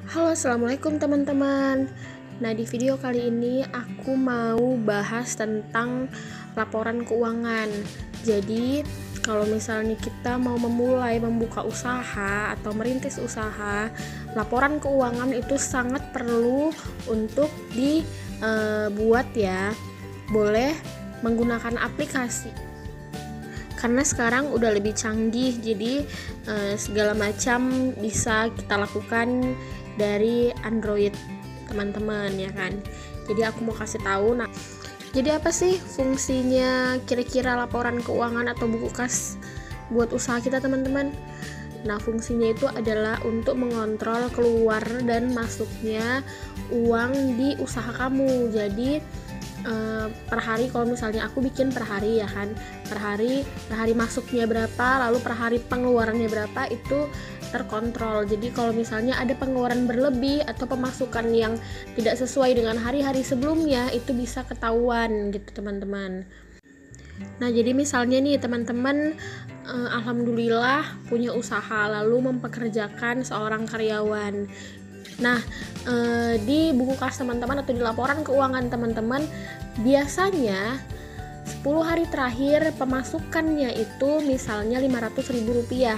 Halo, assalamualaikum teman-teman. Nah, di video kali ini aku mau bahas tentang laporan keuangan. Jadi, kalau misalnya kita mau memulai membuka usaha atau merintis usaha, laporan keuangan itu sangat perlu untuk dibuat ya. Boleh menggunakan aplikasi. Karena sekarang udah lebih canggih, jadi segala macam bisa kita lakukan dari Android teman-teman ya kan. Jadi aku mau kasih tahu. Nah, jadi apa sih fungsinya kira-kira laporan keuangan atau buku kas buat usaha kita teman-teman? Nah, fungsinya itu adalah untuk mengontrol keluar dan masuknya uang di usaha kamu. Jadi per hari, kalau misalnya aku bikin per hari ya kan, per hari masuknya berapa, lalu per hari pengeluarannya berapa, itu terkontrol. Jadi kalau misalnya ada pengeluaran berlebih atau pemasukan yang tidak sesuai dengan hari-hari sebelumnya, itu bisa ketahuan gitu teman-teman. Nah, jadi misalnya nih teman-teman alhamdulillah punya usaha lalu mempekerjakan seorang karyawan. Nah, di buku kas teman-teman atau di laporan keuangan teman-teman, biasanya 10 hari terakhir pemasukannya itu misalnya Rp500.000.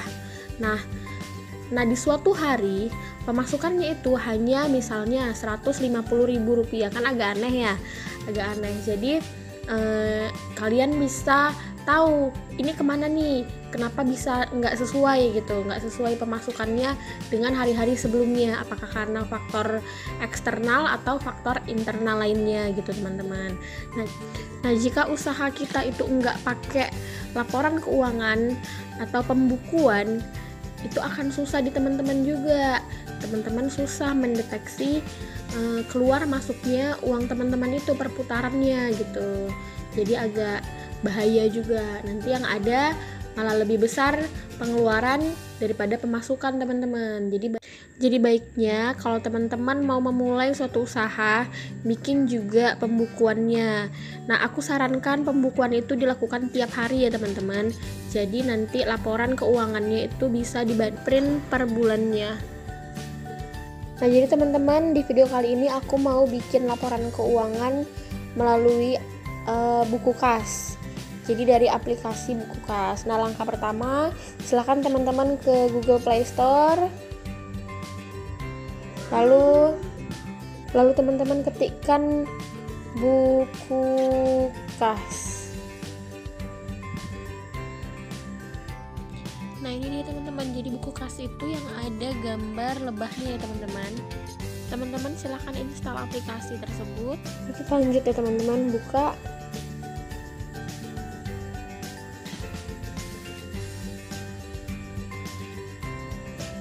Nah, di suatu hari pemasukannya itu hanya misalnya Rp150.000. Kan agak aneh ya, agak aneh. Jadi kalian bisa tahu ini kemana nih, kenapa bisa nggak sesuai pemasukannya dengan hari-hari sebelumnya, apakah karena faktor eksternal atau faktor internal lainnya gitu teman-teman. Nah, jika usaha kita itu nggak pakai laporan keuangan atau pembukuan, itu akan susah di teman-teman juga. Teman-teman susah mendeteksi keluar masuknya uang teman-teman itu, perputarannya gitu. Jadi agak bahaya juga, nanti yang ada malah lebih besar pengeluaran daripada pemasukan teman-teman. Jadi baiknya kalau teman-teman mau memulai suatu usaha, bikin juga pembukuannya. Nah, aku sarankan pembukuan itu dilakukan tiap hari ya teman-teman. Jadi nanti laporan keuangannya itu bisa di-print per bulannya. Nah, jadi teman-teman, di video kali ini aku mau bikin laporan keuangan melalui buku kas. Jadi dari aplikasi buku kas. Nah, langkah pertama, silakan teman-teman ke Google Play Store. Lalu teman-teman ketikkan buku kas. Nah, ini nih teman-teman, jadi buku kas itu yang ada gambar lebahnya ya teman-teman. Teman-teman silahkan install aplikasi tersebut. Kita lanjut ya teman-teman, buka.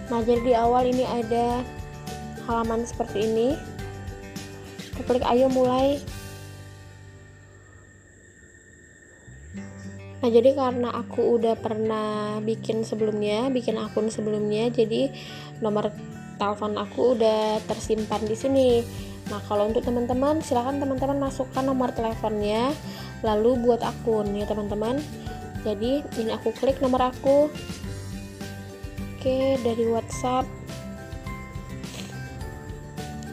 Nah, jadi di awal ini ada halaman seperti ini. Kita klik ayo mulai. Nah, jadi karena aku udah pernah bikin akun sebelumnya, jadi nomor telepon aku udah tersimpan di sini. Nah, kalau untuk teman-teman, silakan teman-teman masukkan nomor teleponnya, lalu buat akun ya teman-teman. Jadi ini aku klik nomor aku. Oke, dari WhatsApp.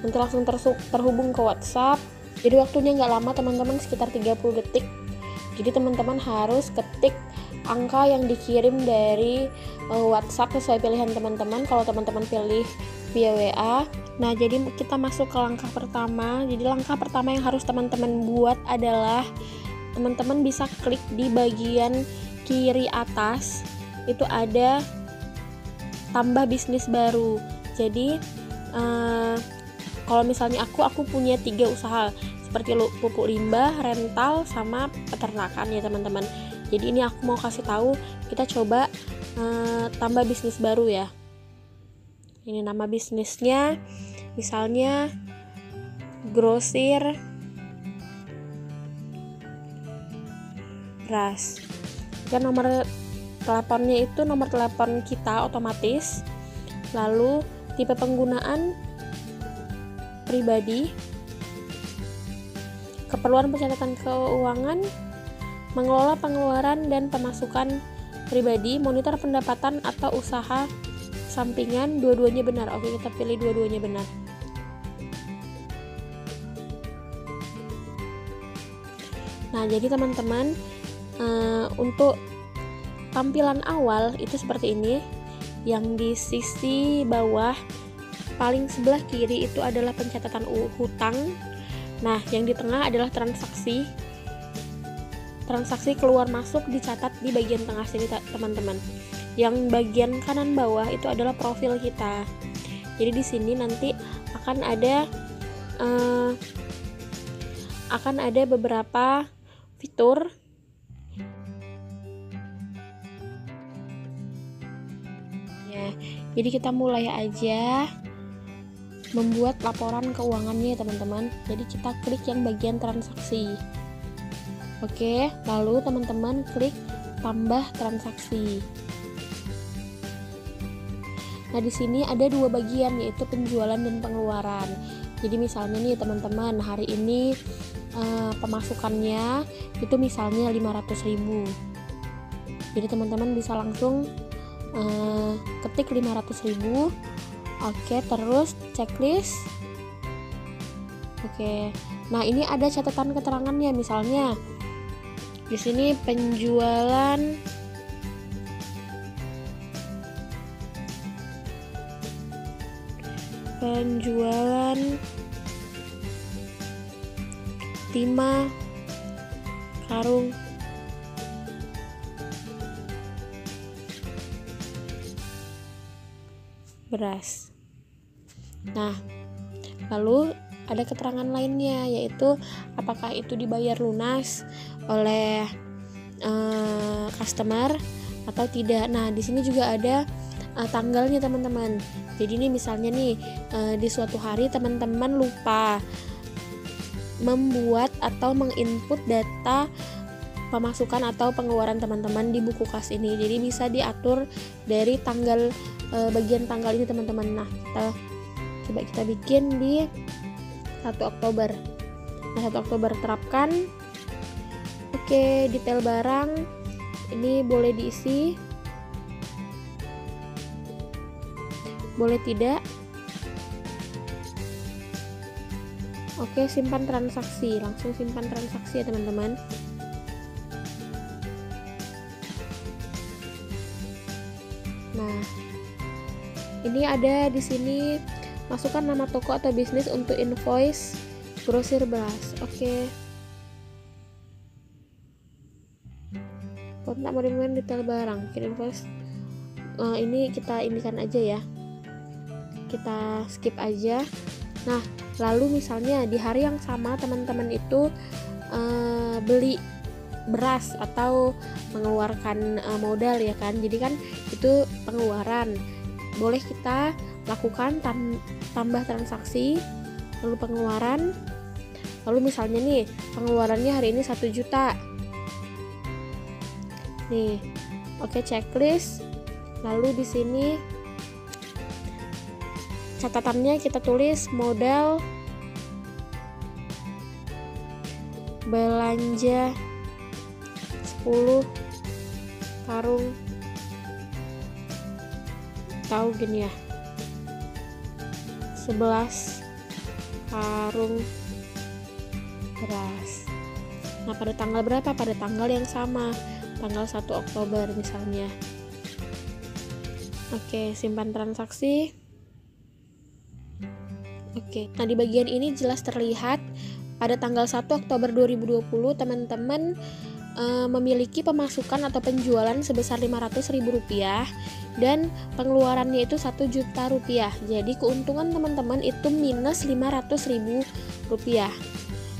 Nanti langsung terhubung ke WhatsApp. Jadi waktunya nggak lama teman-teman, sekitar 30 detik. Jadi teman-teman harus ketik angka yang dikirim dari WhatsApp sesuai pilihan teman-teman. Kalau teman-teman pilih via WA. Nah, jadi kita masuk ke langkah pertama. Jadi langkah pertama yang harus teman-teman buat adalah teman-teman bisa klik di bagian kiri atas. Itu ada tambah bisnis baru. Jadi kalau misalnya aku punya 3 usaha seperti pupuk limbah, rental, sama peternakan ya teman-teman. Jadi ini aku mau kasih tahu, kita coba tambah bisnis baru ya. Ini nama bisnisnya misalnya grosir beras. Dan nomor teleponnya itu nomor telepon kita otomatis. Lalu tipe penggunaan pribadi, keperluan pencatatan keuangan, mengelola pengeluaran dan pemasukan pribadi, monitor pendapatan atau usaha sampingan dua-duanya benar. Oke, kita pilih dua-duanya benar. Nah, jadi teman-teman, untuk tampilan awal itu seperti ini. Yang di sisi bawah paling sebelah kiri itu adalah pencatatan hutang. Nah, yang di tengah adalah transaksi. Transaksi keluar masuk dicatat di bagian tengah sini, teman-teman. Yang bagian kanan bawah itu adalah profil kita. Jadi di sini nanti akan ada beberapa fitur. Ya, jadi kita mulai aja membuat laporan keuangannya, teman-teman. Jadi kita klik yang bagian transaksi. Oke, lalu teman-teman klik tambah transaksi. Nah, di sini ada dua bagian, yaitu penjualan dan pengeluaran. Jadi misalnya nih teman-teman, hari ini pemasukannya itu misalnya 500.000. Jadi teman-teman bisa langsung ketik 500.000. Oke, terus checklist. Oke. Nah, ini ada catatan keterangannya, misalnya di sini penjualan penjualan 5 karung beras. Nah, lalu ada keterangan lainnya, yaitu apakah itu dibayar lunas oleh customer atau tidak. Nah, di sini juga ada tanggalnya, teman-teman. Jadi ini misalnya nih, di suatu hari teman-teman lupa membuat atau menginput data pemasukan atau pengeluaran teman-teman di buku kas ini. Jadi bisa diatur dari tanggal, bagian tanggal ini, teman-teman. Nah, kita bikin di 1 Oktober. Nah, 1 Oktober terapkan. Oke, detail barang ini boleh diisi, boleh tidak. Oke, simpan transaksi. Langsung simpan transaksi ya, teman-teman. Nah, ini ada di sini, masukkan nama toko atau bisnis untuk invoice grosir beras. Oke. Kontak modifikasi detail barang, kirim invoice. Ini kita indikan aja ya. Kita skip aja. Nah, lalu misalnya di hari yang sama teman-teman itu beli beras atau mengeluarkan modal ya kan. Jadi kan itu pengeluaran. Boleh kita lakukan tambah transaksi, lalu pengeluaran. Lalu misalnya nih, pengeluarannya hari ini 1 juta. Nih. Oke, checklist. Lalu di sini catatannya kita tulis modal belanja 10 karung, tahu gini ya, 11 karung beras. Nah, pada tanggal berapa? Pada tanggal yang sama, tanggal 1 Oktober misalnya. Oke, simpan transaksi. Oke, nah di bagian ini jelas terlihat pada tanggal 1 Oktober 2020 teman-teman memiliki pemasukan atau penjualan sebesar Rp500.000 dan pengeluarannya itu Rp1.000.000. Jadi keuntungan teman-teman itu minus Rp500.000.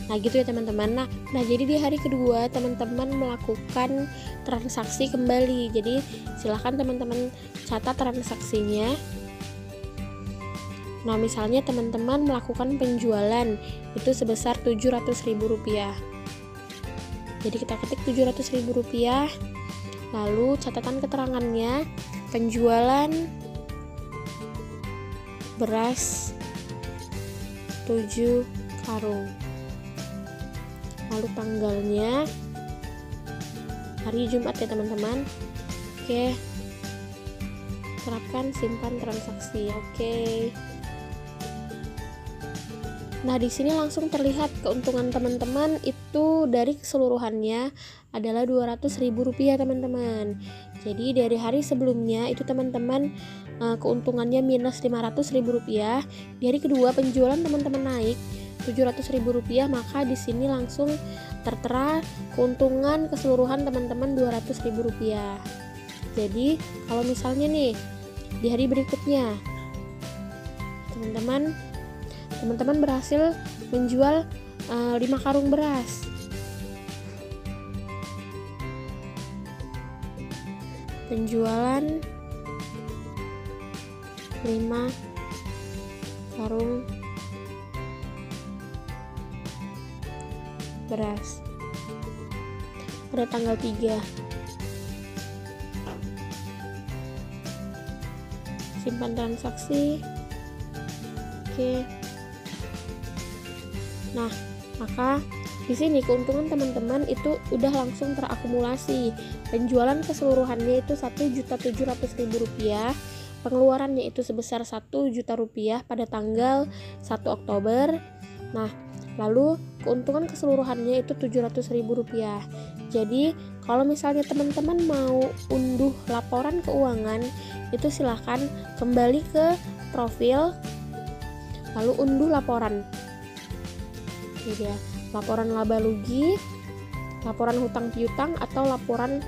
Nah gitu ya teman-teman. Nah jadi di hari kedua teman-teman melakukan transaksi kembali. Jadi silahkan teman-teman catat transaksinya. Nah misalnya teman-teman melakukan penjualan itu sebesar Rp700.000. Jadi kita ketik Rp700.000. Lalu catatan keterangannya, penjualan beras 7 karung. Lalu tanggalnya hari Jumat ya teman-teman. Oke. terapkan simpan transaksi. Oke. Nah, di sini langsung terlihat keuntungan teman-teman itu dari keseluruhannya adalah Rp200.000 teman-teman. Jadi dari hari sebelumnya itu teman-teman keuntungannya minus Rp500.000. Di hari kedua penjualan teman-teman naik Rp700.000, maka di sini langsung tertera keuntungan keseluruhan teman-teman Rp200.000. Jadi kalau misalnya nih di hari berikutnya teman-teman berhasil menjual 5 karung beras. Penjualan 5 karung beras pada tanggal 3. Simpan transaksi. Oke. Nah, maka di sini keuntungan teman-teman itu udah langsung terakumulasi. Penjualan keseluruhannya itu Rp1.700.000, pengeluarannya itu sebesar Rp1.000.000 pada tanggal 1 Oktober. Nah, lalu keuntungan keseluruhannya itu Rp700.000. Jadi, kalau misalnya teman-teman mau unduh laporan keuangan, itu silahkan kembali ke profil, lalu unduh laporan. Ini dia, laporan laba rugi, laporan hutang piutang, atau laporan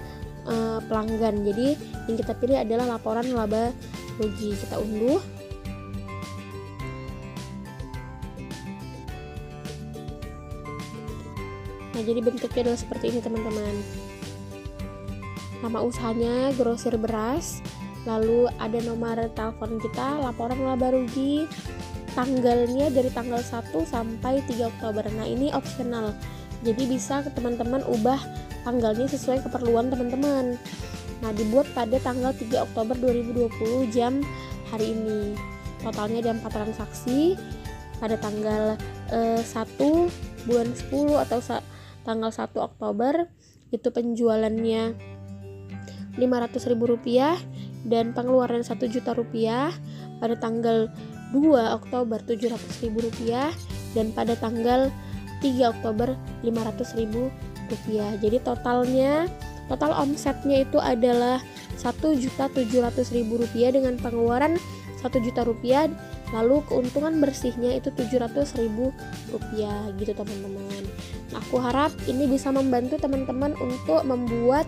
pelanggan. Jadi yang kita pilih adalah laporan laba rugi. Kita unduh. Nah, jadi bentuknya adalah seperti ini teman-teman. Nama usahanya grosir beras, lalu ada nomor telepon kita, laporan laba rugi, tanggalnya dari tanggal 1 sampai 3 Oktober. Nah, ini optional. Jadi bisa teman-teman ubah tanggalnya sesuai keperluan teman-teman. Nah, dibuat pada tanggal 3 Oktober 2020 jam hari ini. Totalnya ada 4 transaksi pada tanggal 1 bulan 10 atau tanggal 1 Oktober. Itu penjualannya Rp500.000 dan pengeluaran Rp1.000.000. Pada tanggal 2 Oktober Rp700.000 dan pada tanggal 3 Oktober Rp500.000. Jadi total omsetnya itu adalah Rp1.700.000 dengan pengeluaran Rp1.000.000, lalu keuntungan bersihnya itu Rp700.000 gitu teman-teman. Nah, aku harap ini bisa membantu teman-teman untuk membuat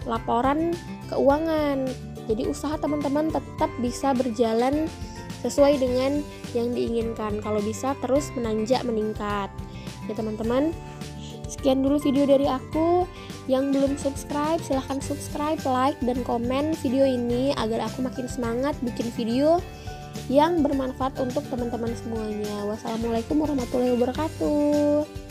laporan keuangan. Jadi usaha teman-teman tetap bisa berjalan sesuai dengan yang diinginkan. Kalau bisa terus meningkat. Ya teman-teman, sekian dulu video dari aku. Yang belum subscribe, silahkan subscribe, like, dan komen video ini agar aku makin semangat bikin video yang bermanfaat untuk teman-teman semuanya. Wassalamualaikum warahmatullahi wabarakatuh.